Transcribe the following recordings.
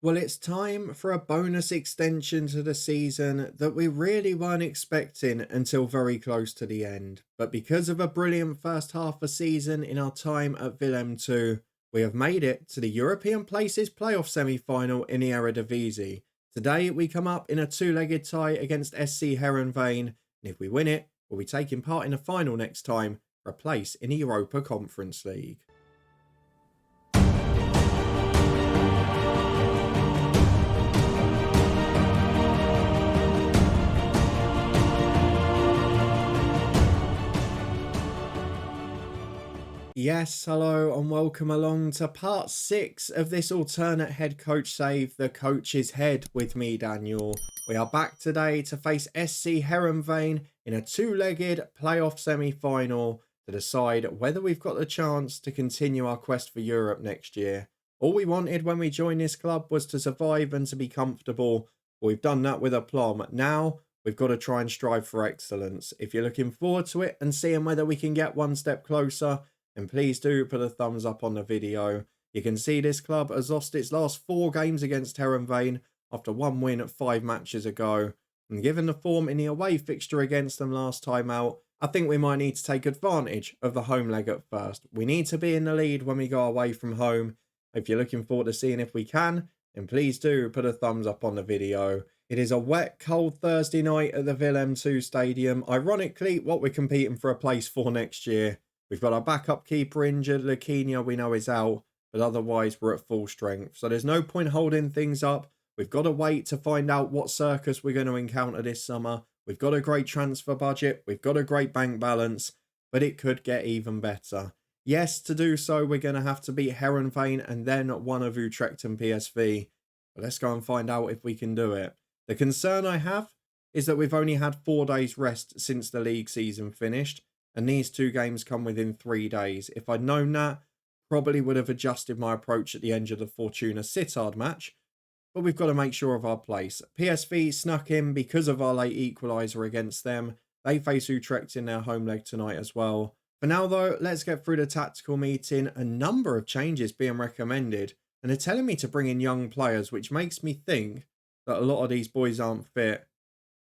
Well, it's time for a bonus extension to the season that we really weren't expecting until very close to the end. But because of a brilliant first half of season in our time at Willem II, we have made it to the European Places playoff semi-final in the Eredivisie. Today, we come up in a two-legged tie against SC Heerenveen, and if we win it, we'll be taking part in the final next time for a place in the Europa Conference League. Yes, hello and welcome along to part 6 of this alternate head coach save, the coach's head, with me, Daniel. We are back today to face SC Heerenveen in a two-legged playoff semi-final to decide whether we've got the chance to continue our quest for Europe next year. All we wanted when we joined this club was to survive and to be comfortable. We've done that with aplomb. Now we've got to try and strive for excellence. If you're looking forward to it and seeing whether we can get one step closer, and please do put a thumbs up on the video. You can see this club has lost its last 4 games against Heerenveen after one win at 5 matches ago. And given the form in the away fixture against them last time out, I think we might need to take advantage of the home leg at first. We need to be in the lead when we go away from home. If you're looking forward to seeing if we can, then please do put a thumbs up on the video. It is a wet, cold Thursday night at the Willem II stadium. Ironically, what we're competing for a place for next year. We've got our backup keeper injured. Luquinha we know is out, but otherwise we're at full strength. So there's no point holding things up. We've got to wait to find out what circus we're going to encounter this summer. We've got a great transfer budget. We've got a great bank balance, but it could get even better. Yes, to do so, we're going to have to beat Heerenveen and then one of Utrecht and PSV. But let's go and find out if we can do it. The concern I have is that we've only had 4 days rest since the league season finished. And these 2 games come within 3 days. If I'd known that, probably would have adjusted my approach at the end of the Fortuna Sittard match. But we've got to make sure of our place. PSV snuck in because of our late equaliser against them. They face Utrecht in their home leg tonight as well. For now though, let's get through the tactical meeting. A number of changes being recommended. And they're telling me to bring in young players, which makes me think that a lot of these boys aren't fit.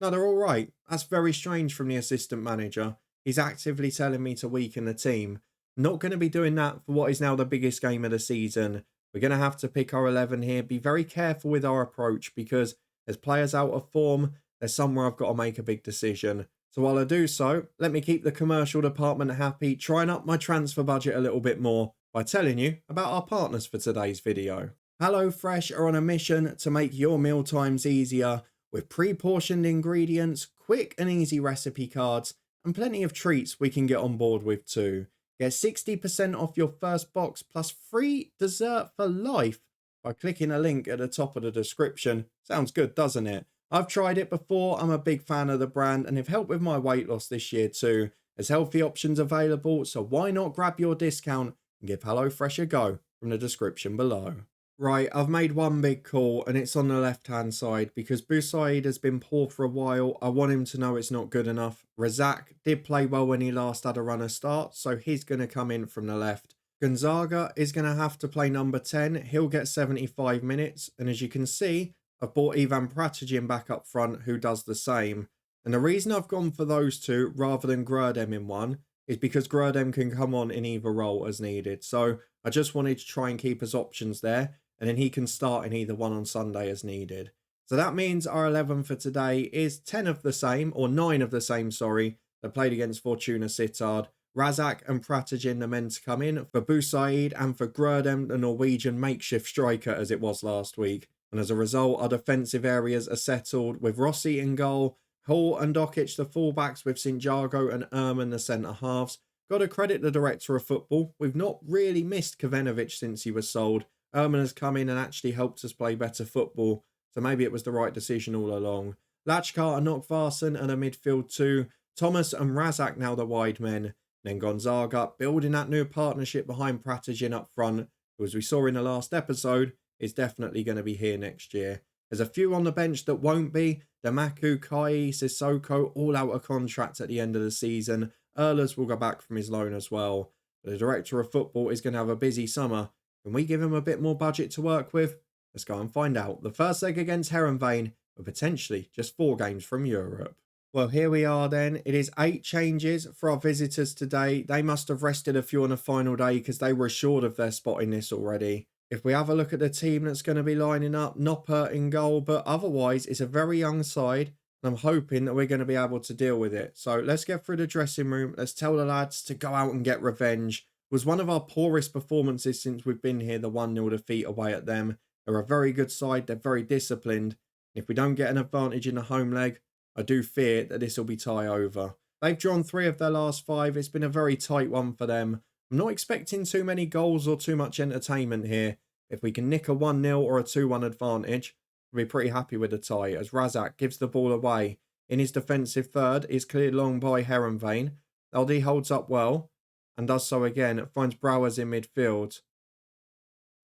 No, they're all right. That's very strange from the assistant manager. He's actively telling me to weaken the team. Not going to be doing that for what is now the biggest game of the season. We're going to have to pick our 11 here. Be very careful with our approach because there's players out of form. There's somewhere I've got to make a big decision. So while I do so, let me keep the commercial department happy, try and up my transfer budget a little bit more by telling you about our partners for today's video. HelloFresh are on a mission to make your meal times easier with pre-portioned ingredients, quick and easy recipe cards, and plenty of treats we can get on board with too. Get 60% off your first box plus free dessert for life by clicking a link at the top of the description. Sounds good, doesn't it? I've tried it before. I'm a big fan of the brand and have helped with my weight loss this year too. There's healthy options available, so why not grab your discount and give HelloFresh a go from the description below. Right, I've made one big call and it's on the left-hand side because Boussaïd has been poor for a while. I want him to know it's not good enough. Razak did play well when he last had a runner start, so he's going to come in from the left. Gonzaga is going to have to play number 10. He'll get 75 minutes. And as you can see, I've brought Ivan Pratigin back up front, who does the same. And the reason I've gone for those two rather than Grudem in one is because Grudem can come on in either role as needed. So I just wanted to try and keep his options there. And then he can start in either one on Sunday as needed. So that means our 11 for today is 10 of the same, or 9 of the same, sorry, that played against Fortuna Sittard. Razak and Pratigin, the men to come in, for Boussaïd and for Grudem, the Norwegian makeshift striker as it was last week. And as a result, our defensive areas are settled with Rossi in goal, Hall and Dokic the fullbacks, with St. Jago and Ehrman the centre-halves. Got to credit the director of football. We've not really missed Kavenovic since he was sold. Ehrman has come in and actually helped us play better football, so maybe it was the right decision all along. Lachkar and Nokvarsen and a midfield too. Thomas and Razak now the wide men. Then Gonzaga building that new partnership behind Pratigin up front, who as we saw in the last episode, is definitely going to be here next year. There's a few on the bench that won't be. Damaku, Kai, Sissoko, all out of contract at the end of the season. Ehlers will go back from his loan as well. But the director of football is going to have a busy summer. Can we give him a bit more budget to work with? Let's go and find out. The first leg against Heerenveen, but potentially just 4 games from Europe. Well, here we are then. It is 8 changes for our visitors today. They must have rested a few on the final day because they were assured of their spot in this already. If we have a look at the team that's going to be lining up, Nopper in goal, but otherwise it's a very young side. And I'm hoping that we're going to be able to deal with it. So let's get through the dressing room. Let's tell the lads to go out and get revenge. It was one of our poorest performances since we've been here, the 1-0 defeat away at them. They're a very good side. They're very disciplined. If we don't get an advantage in the home leg, I do fear that this will be tie over. They've drawn 3 of their last 5. It's been a very tight one for them. I'm not expecting too many goals or too much entertainment here. If we can nick a 1-0 or a 2-1 advantage, we'll be pretty happy with the tie, as Razak gives the ball away. In his defensive third, is cleared long by Heerenveen. LD holds up well, and does so again. It finds Brouwers in midfield.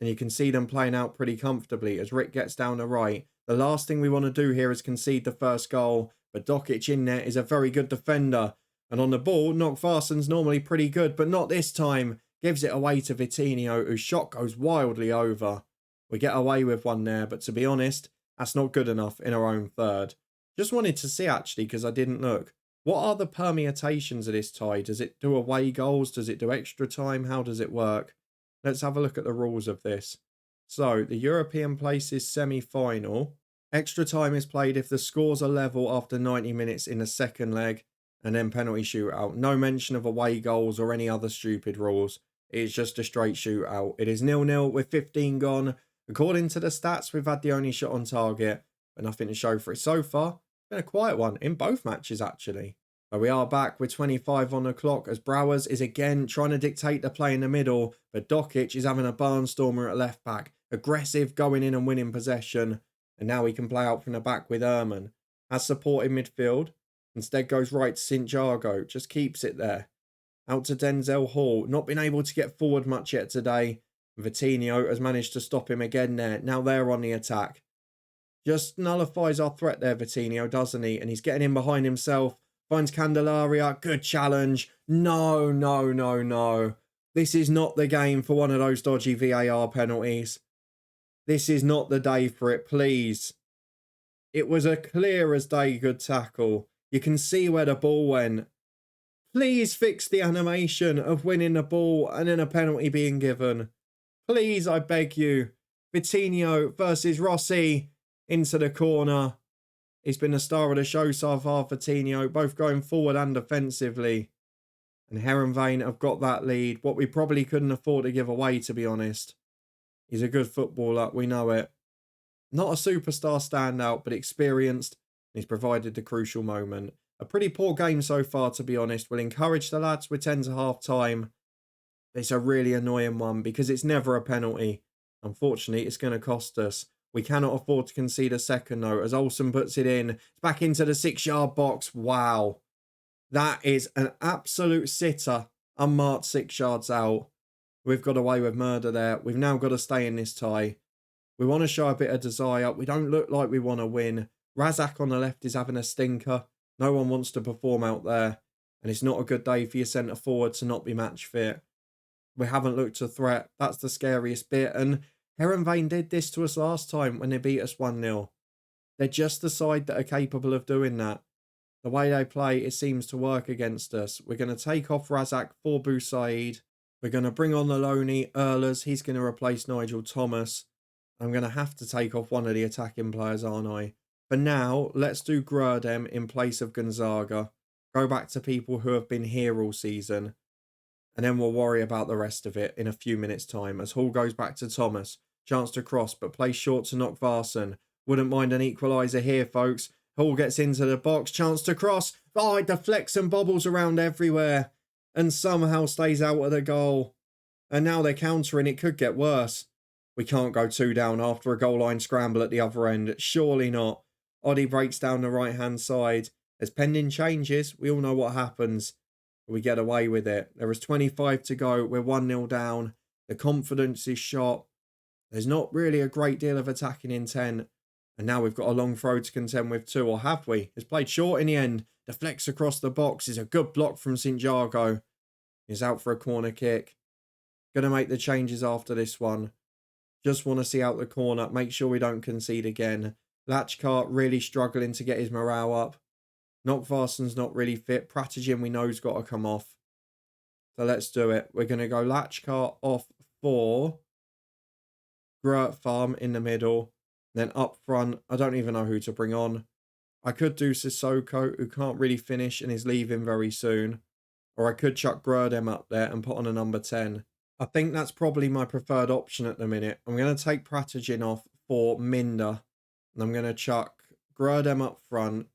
And you can see them playing out pretty comfortably as Rick gets down the right. The last thing we want to do here is concede the first goal. But Dokic in there is a very good defender. And on the ball, Nokvarsen's normally pretty good, but not this time. Gives it away to Vitinho, whose shot goes wildly over. We get away with one there, but to be honest, that's not good enough in our own third. Just wanted to see actually, because I didn't look. What are the permutations of this tie? Does it do away goals? Does it do extra time? How does it work? Let's have a look at the rules of this. So, the European places semi-final. Extra time is played if the scores are level after 90 minutes in the second leg. And then penalty shootout. No mention of away goals or any other stupid rules. It's just a straight shootout. It is 0-0 with 15 gone. According to the stats, we've had the only shot on target. But nothing to show for it so far. Been a quiet one in both matches actually. But we are back with 25 on the clock as Brouwers is again trying to dictate the play in the middle. But Dokic is having a barnstormer at left back. Aggressive, going in and winning possession. And now he can play out from the back with Ehrman. Has support in midfield. Instead goes right to St. Jago. Just keeps it there. Out to Denzel Hall. Not been able to get forward much yet today. Vitinho has managed to stop him again there. Now they're on the attack. Just nullifies our threat there, Vitinho, doesn't he? And he's getting in behind himself. Finds Candelaria. Good challenge. No, no, no, no. This is not the game for one of those dodgy VAR penalties. This is not the day for it, please. It was a clear as day good tackle. You can see where the ball went. Please fix the animation of winning the ball and then a penalty being given. Please, I beg you. Vitinho versus Rossi into the corner. He's been the star of the show so far, Vitinho, both going forward and defensively. And Heerenveen have got that lead, what we probably couldn't afford to give away, to be honest. He's a good footballer, we know it. Not a superstar standout, but experienced. He's provided the crucial moment. A pretty poor game so far, to be honest. We'll encourage the lads with 10 to half time. It's a really annoying one because it's never a penalty. Unfortunately, it's going to cost us. We cannot afford to concede a second though, as Olsen puts it in. It's back into the 6-yard box. Wow. That is an absolute sitter. Unmarked 6 yards out. We've got away with murder there. We've now got to stay in this tie. We want to show a bit of desire. We don't look like we want to win. Razak on the left is having a stinker. No one wants to perform out there. And it's not a good day for your centre forward to not be match fit. We haven't looked a threat. That's the scariest bit. And Heerenveen did this to us last time when they beat us 1-0. They're just the side that are capable of doing that. The way they play, it seems to work against us. We're going to take off Razak for Boussaid. We're going to bring on the Loney Earlers. He's going to replace Nigel Thomas. I'm going to have to take off one of the attacking players, aren't I? For now, let's do Grudem in place of Gonzaga. Go back to people who have been here all season. And then we'll worry about the rest of it in a few minutes' time. As Hall goes back to Thomas. Chance to cross, but plays short to Nokvarsen. Wouldn't mind an equaliser here, folks. Hall gets into the box. Chance to cross. Oh, it deflects and bobbles around everywhere. And somehow stays out of the goal. And now they're countering. It could get worse. We can't go 2 down after a goal line scramble at the other end. Surely not. Oddie breaks down the right-hand side. As pending changes, we all know what happens. We get away with it. There is 25 to go. We're 1-0 down. The confidence is shot. There's not really a great deal of attacking intent. And now we've got a long throw to contend with too. Or have we? It's played short in the end. Deflects across the box. Is a good block from St. Jago. He's out for a corner kick. Going to make the changes after this one. Just want to see out the corner. Make sure we don't concede again. Latchkart really struggling to get his morale up. Nockvarsen's not really fit. Pratijin we know's got to come off. So let's do it. We're going to go Latchkart off for Gert Farm in the middle. Then up front, I don't even know who to bring on. I could do Sissoko, who can't really finish and is leaving very soon. Or I could chuck Grerdem up there and put on a number 10. I think that's probably my preferred option at the minute. I'm going to take Pratijin off for Minder. And I'm going to chuck Grerdem up front.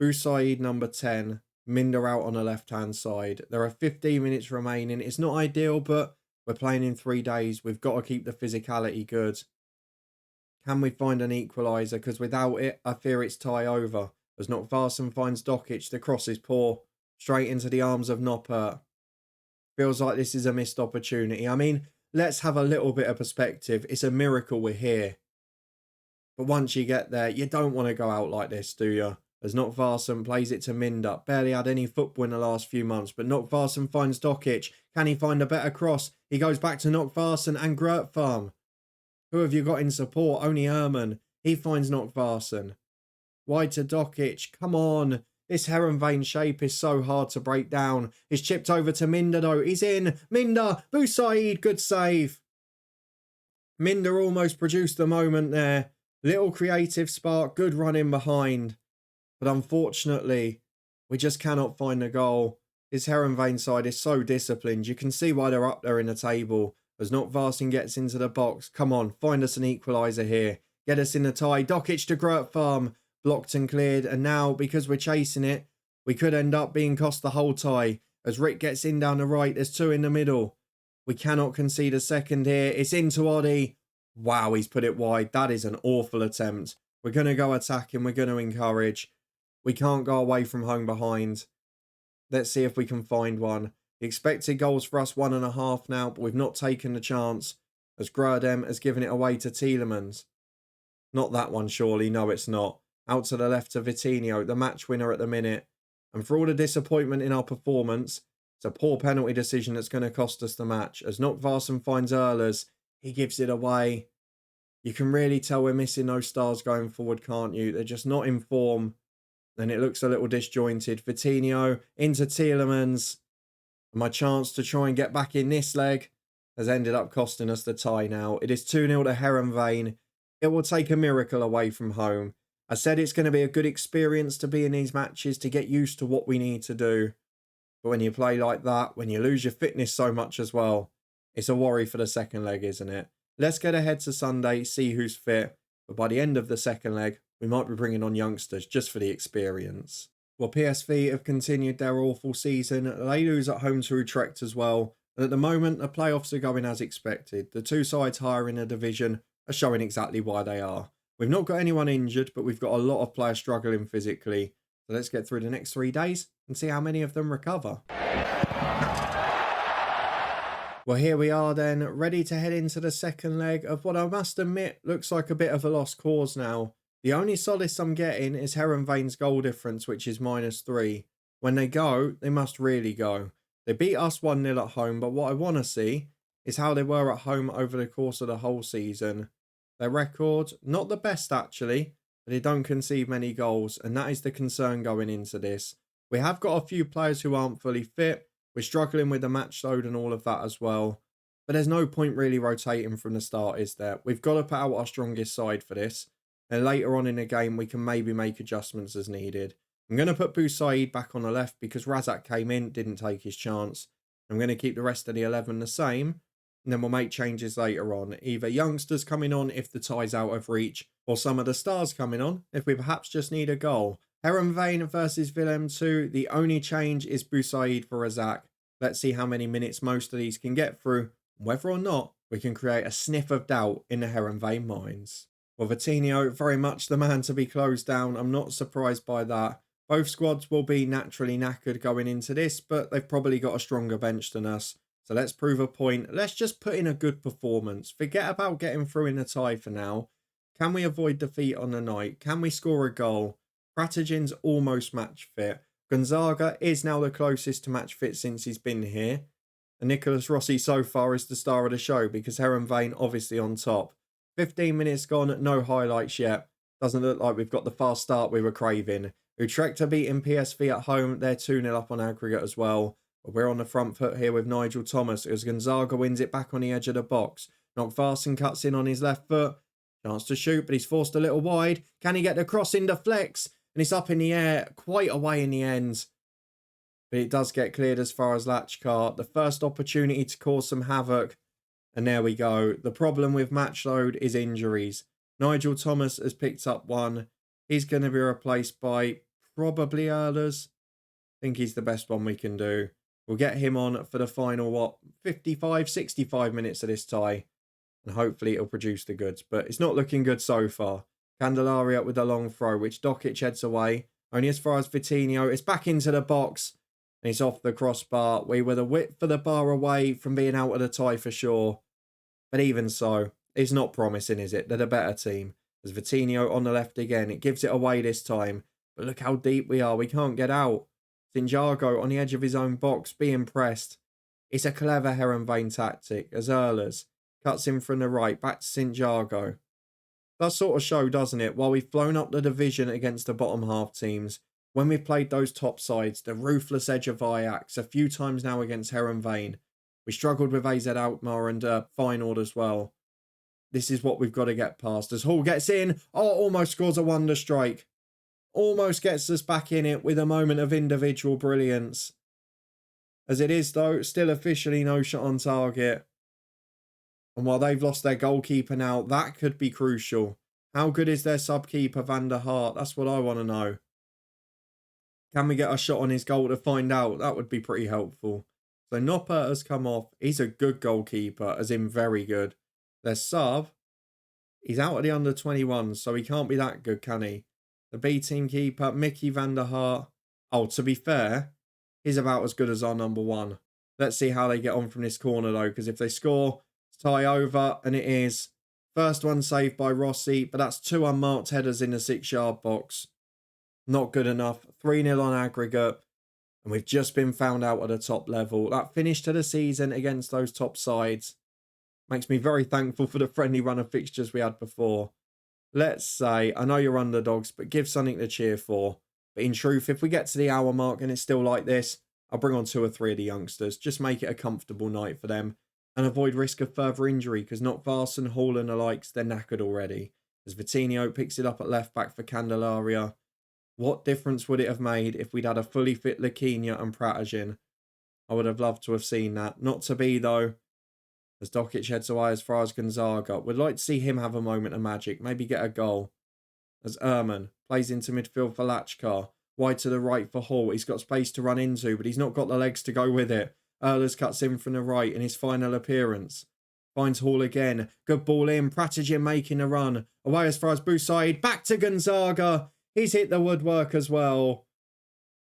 Boussaid number 10. Minder out on the left-hand side. There are 15 minutes remaining. It's not ideal, but we're playing in 3 days. We've got to keep the physicality good. Can we find an equaliser? Because without it, I fear it's tie over. As Nockvarsen finds Dokic, the cross is poor. Straight into the arms of Noppert. Feels like this is a missed opportunity. I mean, let's have a little bit of perspective. It's a miracle we're here. But once you get there, you don't want to go out like this, do you? As Nockvarsen plays it to Minder. Barely had any football in the last few months, but Nockvarsen finds Dokic. Can he find a better cross? He goes back to Nockvarsen and Grotfarm. Who have you got in support? Only Herman. He finds Nockvarsen. Wide to Dokic. Come on. This Heerenveen shape is so hard to break down. He's chipped over to Minder though. He's in. Minder. Boussaid. Good save. Minder almost produced the moment there. Little creative spark. Good run in behind. But unfortunately, we just cannot find the goal. This Heerenveen side is so disciplined. You can see why they're up there in the table. As Nockvarsen gets into the box. Come on, find us an equaliser here. Get us in the tie. Dokic to Grotfarm. Blocked and cleared. And now, because we're chasing it, we could end up being cost the whole tie. As Rick gets in down the right, there's 2 in the middle. We cannot concede a second here. It's into Oddy. Wow, he's put it wide. That is an awful attempt. We're going to go attacking. We're going to encourage. We can't go away from home behind. Let's see if we can find one. The expected goals for us 1.5 now, but we've not taken the chance. As Grerdem has given it away to Tielemans. Not that one, surely. No, it's not. Out to the left to Vitinho, the match winner at the minute. And for all the disappointment in our performance, it's a poor penalty decision that's going to cost us the match. As Nockvarsen finds Ehlers, he gives it away. You can really tell we're missing those stars going forward, can't you? They're just not in form. And it looks a little disjointed. Vitinho into Tielemans. And my chance to try and get back in this leg has ended up costing us the tie now. It is 2-0 to Heerenveen. It will take a miracle away from home. I said it's going to be a good experience to be in these matches to get used to what we need to do. But when you play like that, when you lose your fitness so much as well, it's a worry for the second leg, isn't it? Let's get ahead to Sunday, see who's fit. But by the end of the second leg, we might be bringing on youngsters just for the experience. Well, PSV have continued their awful season. They lose at home to Utrecht as well. And at the moment, the playoffs are going as expected. The 2 sides higher in the division are showing exactly why they are. We've not got anyone injured, but we've got a lot of players struggling physically. So let's get through the next 3 days and see how many of them recover. Well, here we are then, ready to head into the second leg of what I must admit looks like a bit of a lost cause now. The only solace I'm getting is Heerenveen's goal difference, which is -3. When they go, they must really go. They beat us 1-0 at home, but what I want to see is how they were at home over the course of the whole season. Their record, not the best actually, but they don't concede many goals, and that is the concern going into this. We have got a few players who aren't fully fit. We're struggling with the match load and all of that as well. But there's no point really rotating from the start, is there? We've got to put out our strongest side for this. And later on in the game, we can maybe make adjustments as needed. I'm going to put Boussaid back on the left because Razak came in, didn't take his chance. I'm going to keep the rest of the 11 the same. And then we'll make changes later on. Either youngsters coming on if the tie's out of reach, or some of the stars coming on if we perhaps just need a goal. Heerenveen versus Willem II. The only change is Boussaid for Razak. Let's see how many minutes most of these can get through. Whether or not we can create a sniff of doubt in the Heerenveen minds. Well, Vitinho, very much the man to be closed down. I'm not surprised by that. Both squads will be naturally knackered going into this, but they've probably got a stronger bench than us. So let's prove a point. Let's just put in a good performance. Forget about getting through in the tie for now. Can we avoid defeat on the night? Can we score a goal? Pratijin's almost match fit. Gonzaga is now the closest to match fit since he's been here. And Nicholas Rossi so far is the star of the show because Heerenveen obviously on top. 15 minutes gone, no highlights yet. Doesn't look like we've got the fast start we were craving. Utrecht are beating PSV at home. They're 2-0 up on aggregate as well. But we're on the front foot here with Nigel Thomas as Gonzaga wins it back on the edge of the box. Knockvarsen cuts in on his left foot. Chance to shoot, but he's forced a little wide. Can he get the cross into flex? And it's up in the air, quite away in the end. But it does get cleared as far as Latchkar. The first opportunity to cause some havoc. And there we go. The problem with Matchload is injuries. Nigel Thomas has picked up one. He's going to be replaced by probably Ehlers. I think he's the best one we can do. We'll get him on for the final, 55, 65 minutes of this tie. And hopefully it'll produce the goods. But it's not looking good so far. Candelaria with a long throw, which Dokic heads away. Only as far as Vitinho. It's back into the box. And he's off the crossbar. We were the width for the bar away from being out of the tie for sure. But even so, it's not promising, is it? They're the better team. There's Vitinho on the left again. It gives it away this time. But look how deep we are. We can't get out. Sinjago on the edge of his own box, being pressed. It's a clever Heerenveen tactic as Ehlers cuts in from the right, back to Sinjago. Does sort of show, doesn't it? While we've flown up the division against the bottom half teams, when we've played those top sides, the ruthless edge of Ajax, a few times now against Heerenveen, we struggled with AZ Alkmaar and Feyenoord as well. This is what we've got to get past. As Hall gets in, almost scores a wonder strike. Almost gets us back in it with a moment of individual brilliance. As it is though, still officially no shot on target. And while they've lost their goalkeeper now, that could be crucial. How good is their sub-keeper, Van der Hart? That's what I want to know. Can we get a shot on his goal to find out? That would be pretty helpful. So Noppert has come off. He's a good goalkeeper, as in very good. Their sub, he's out of the under-21s, so he can't be that good, can he? The B-team keeper, Mickey van der Hart. Oh, to be fair, he's about as good as our number one. Let's see how they get on from this corner, though, because if they score, it's tie over, and it is. First one saved by Rossi, but that's 2 unmarked headers in the 6-yard box. Not good enough. 3-0 on aggregate. And we've just been found out at the top level. That finish to the season against those top sides makes me very thankful for the friendly run of fixtures we had before. Let's say, I know you're underdogs, but give something to cheer for. But in truth, if we get to the hour mark and it's still like this, I'll bring on 2 or 3 of the youngsters. Just make it a comfortable night for them. And avoid risk of further injury, because Knockvarsen, Hall and the likes, they're knackered already. As Vitinho picks it up at left back for Candelaria. What difference would it have made if we'd had a fully fit Lakinia and Pratajin? I would have loved to have seen that. Not to be, though. As Dokic heads away as far as Gonzaga. Would like to see him have a moment of magic. Maybe get a goal. As Ehrman plays into midfield for Latchkar. Wide to the right for Hall. He's got space to run into, but he's not got the legs to go with it. Ehlers cuts in from the right in his final appearance. Finds Hall again. Good ball in. Pratajin making a run. Away as far as Boussaid. Back to Gonzaga. He's hit the woodwork as well.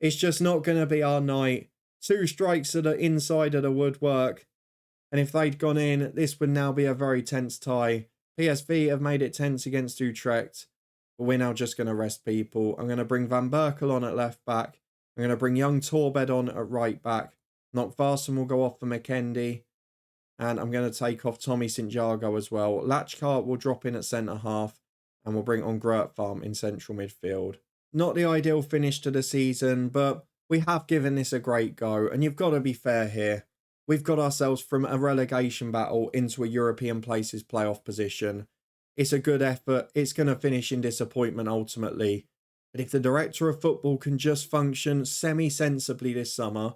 It's just not going to be our night. 2 strikes at the inside of the woodwork. And if they'd gone in, this would now be a very tense tie. PSV have made it tense against Utrecht. But we're now just going to rest people. I'm going to bring Van Berkel on at left back. I'm going to bring young Torbed on at right back. Knockvarsen will go off for McKendy. And I'm going to take off Tommy St. Jago as well. Latchkar will drop in at centre half. And we'll bring on Grotfarm in central midfield. Not the ideal finish to the season, but we have given this a great go. And you've got to be fair here. We've got ourselves from a relegation battle into a European places playoff position. It's a good effort. It's going to finish in disappointment ultimately. But if the director of football can just function semi-sensibly this summer,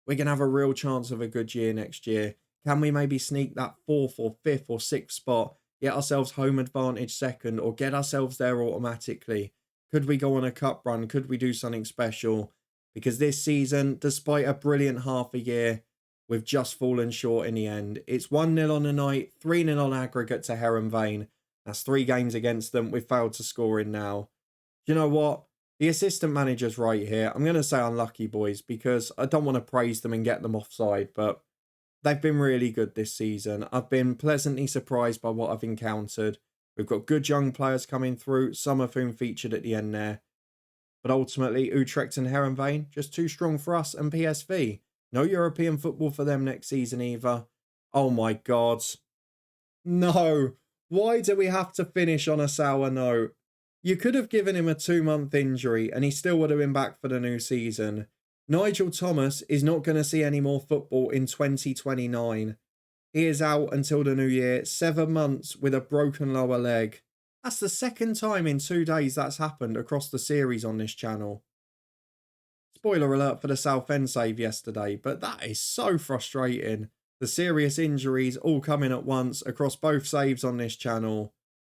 we're going to have a real chance of a good year next year. Can we maybe sneak that 4th or 5th or 6th spot? Get ourselves home advantage second or get ourselves there automatically? Could we go on a cup run? Could we do something special? Because this season, despite a brilliant half a year, we've just fallen short in the end. It's 1-0 on the night, 3-0 on aggregate to Heerenveen. That's 3 games against them. We've failed to score in now. Do you know what? The assistant manager's right here. I'm going to say unlucky, boys, because I don't want to praise them and get them offside, but they've been really good this season. I've been pleasantly surprised by what I've encountered. We've got good young players coming through, some of whom featured at the end there. But ultimately, Utrecht and Heerenveen, just too strong for us and PSV. No European football for them next season either. Oh my God. No. Why do we have to finish on a sour note? You could have given him a 2-month injury and he still would have been back for the new season. Nigel Thomas is not going to see any more football in 2029. He is out until the new year, 7 months with a broken lower leg. That's the second time in 2 days that's happened across the series on this channel. Spoiler alert for the Southend save yesterday, but that is so frustrating. The serious injuries all coming at once across both saves on this channel.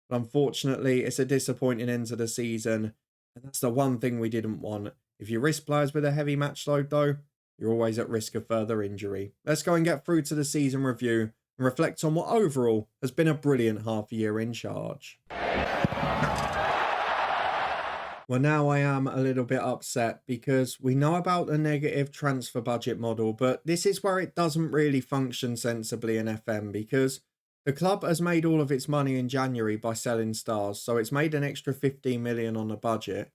But unfortunately, it's a disappointing end to the season, and that's the one thing we didn't want. If you risk players with a heavy match load though, you're always at risk of further injury. Let's go and get through to the season review and reflect on what overall has been a brilliant half year in charge. Well, now I am a little bit upset because we know about the negative transfer budget model, but this is where it doesn't really function sensibly in FM because the club has made all of its money in January by selling stars, so it's made an extra 15 million on the budget.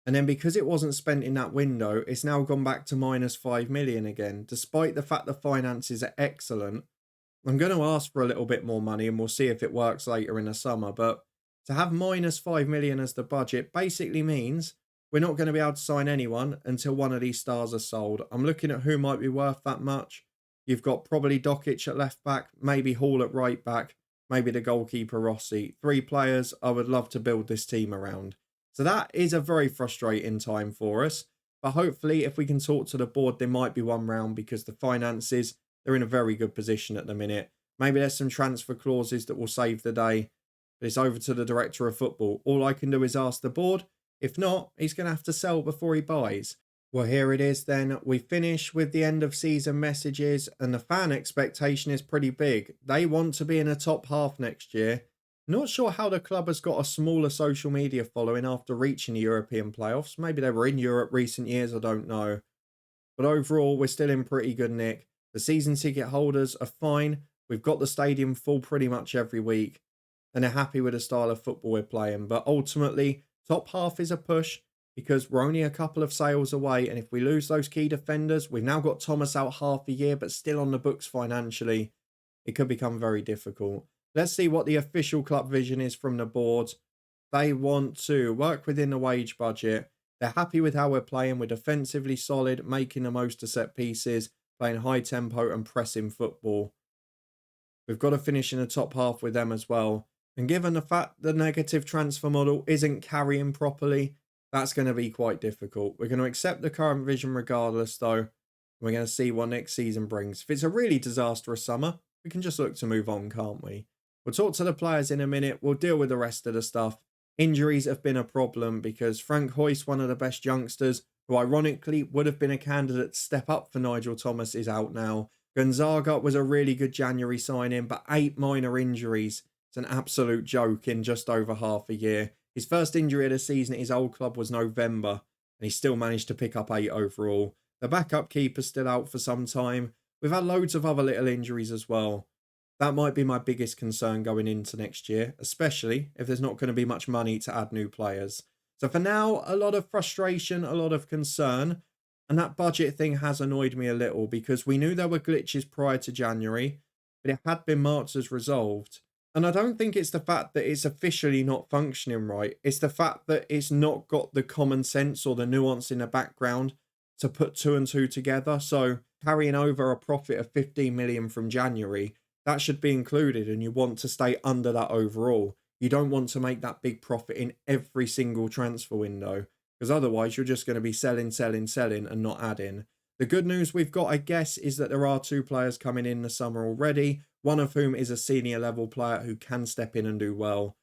And then because it wasn't spent in that window, it's now gone back to minus 5 million again, despite the fact the finances are excellent. I'm going to ask for a little bit more money and we'll see if it works later in the summer, but to have minus 5 million as the budget basically means we're not going to be able to sign anyone until one of these stars are sold. I'm looking at who might be worth that much. You've got probably Dokic at left back, maybe Hall at right back, maybe the goalkeeper Rossi. 3 players I would love to build this team around. So that is a very frustrating time for us. But hopefully if we can talk to the board, there might be one round because the finances, they're in a very good position at the minute. Maybe there's some transfer clauses that will save the day. But it's over to the director of football. All I can do is ask the board. If not, he's going to have to sell before he buys. Well, here it is then. We finish with the end of season messages and the fan expectation is pretty big. They want to be in the top half next year. Not sure how the club has got a smaller social media following after reaching the European playoffs. Maybe they were in Europe recent years, I don't know. But overall, we're still in pretty good nick. The season ticket holders are fine. We've got the stadium full pretty much every week. And they're happy with the style of football we're playing. But ultimately, top half is a push because we're only a couple of sales away. And if we lose those key defenders, we've now got Thomas out half a year, but still on the books financially. It could become very difficult. Let's see what the official club vision is from the board. They want to work within the wage budget. They're happy with how we're playing. We're defensively solid, making the most of set pieces, playing high tempo and pressing football. We've got to finish in the top half with them as well. And given the fact the negative transfer model isn't carrying properly, that's going to be quite difficult. We're going to accept the current vision regardless though. We're going to see what next season brings. If it's a really disastrous summer, we can just look to move on, can't we? We'll talk to the players in a minute. We'll deal with the rest of the stuff. Injuries have been a problem because Frank Hoyce, one of the best youngsters, who ironically would have been a candidate to step up for Nigel Thomas, is out now. Gonzaga was a really good January signing, but 8 minor injuries. It's an absolute joke in just over half a year. His first injury of the season at his old club was November, and he still managed to pick up 8 overall. The backup keeper's still out for some time. We've had loads of other little injuries as well. That might be my biggest concern going into next year, especially if there's not going to be much money to add new players. So for now, a lot of frustration, a lot of concern, and that budget thing has annoyed me a little because we knew there were glitches prior to January, but it had been marked as resolved. And I don't think it's the fact that it's officially not functioning right. It's the fact that it's not got the common sense or the nuance in the background to put 2 and 2 together. So carrying over a profit of 15 million from January, that should be included, and you want to stay under that overall. You don't want to make that big profit in every single transfer window because otherwise you're just going to be selling and not adding. The good news we've got, I guess, is that there are 2 players coming in the summer already, one of whom is a senior level player who can step in and do well.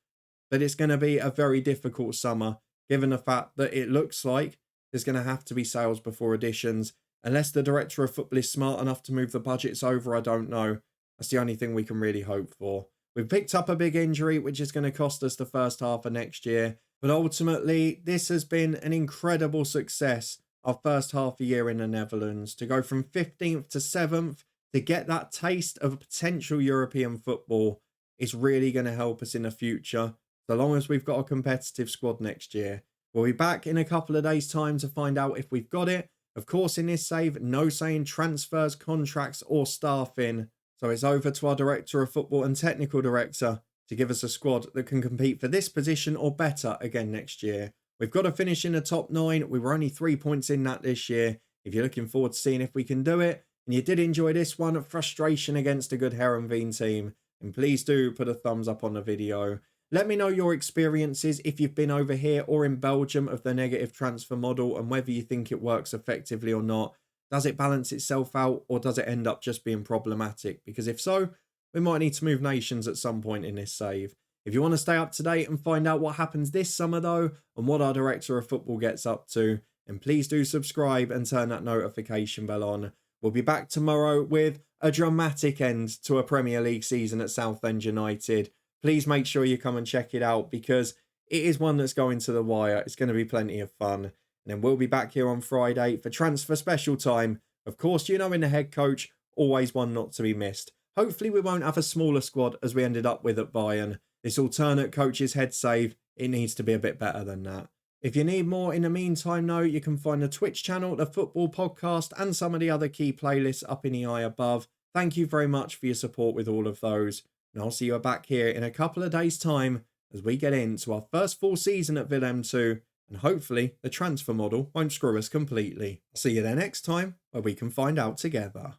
But it's going to be a very difficult summer given the fact that it looks like there's going to have to be sales before additions. Unless the director of football is smart enough to move the budgets over, I don't know. That's the only thing we can really hope for. We've picked up a big injury, which is going to cost us the first half of next year. But ultimately, this has been an incredible success, our first half a year in the Netherlands. To go from 15th to 7th, to get that taste of potential European football is really going to help us in the future, so long as we've got a competitive squad next year. We'll be back in a couple of days' time to find out if we've got it. Of course, in this save, no saying transfers, contracts or staffing. So it's over to our Director of Football and Technical Director to give us a squad that can compete for this position or better again next year. We've got to finish in the top 9. We were only 3 points in that this year. If you're looking forward to seeing if we can do it, and you did enjoy this one, frustration against a good Heerenveen team, and please do put a thumbs up on the video. Let me know your experiences if you've been over here or in Belgium of the negative transfer model and whether you think it works effectively or not. Does it balance itself out or does it end up just being problematic? Because if so, we might need to move nations at some point in this save. If you want to stay up to date and find out what happens this summer though, and what our Director of Football gets up to, then please do subscribe and turn that notification bell on. We'll be back tomorrow with a dramatic end to a Premier League season at Southend United. Please make sure you come and check it out because it is one that's going to the wire. It's going to be plenty of fun. And then we'll be back here on Friday for transfer special time. Of course, you know, in the head coach, always one not to be missed. Hopefully we won't have a smaller squad as we ended up with at Bayern. This alternate coach's head save, it needs to be a bit better than that. If you need more in the meantime though, you can find the Twitch channel, the football podcast and some of the other key playlists up in the eye above. Thank you very much for your support with all of those. And I'll see you back here in a couple of days' time as we get into our first full season at Willem II. And hopefully the transfer model won't screw us completely. See you there next time where we can find out together.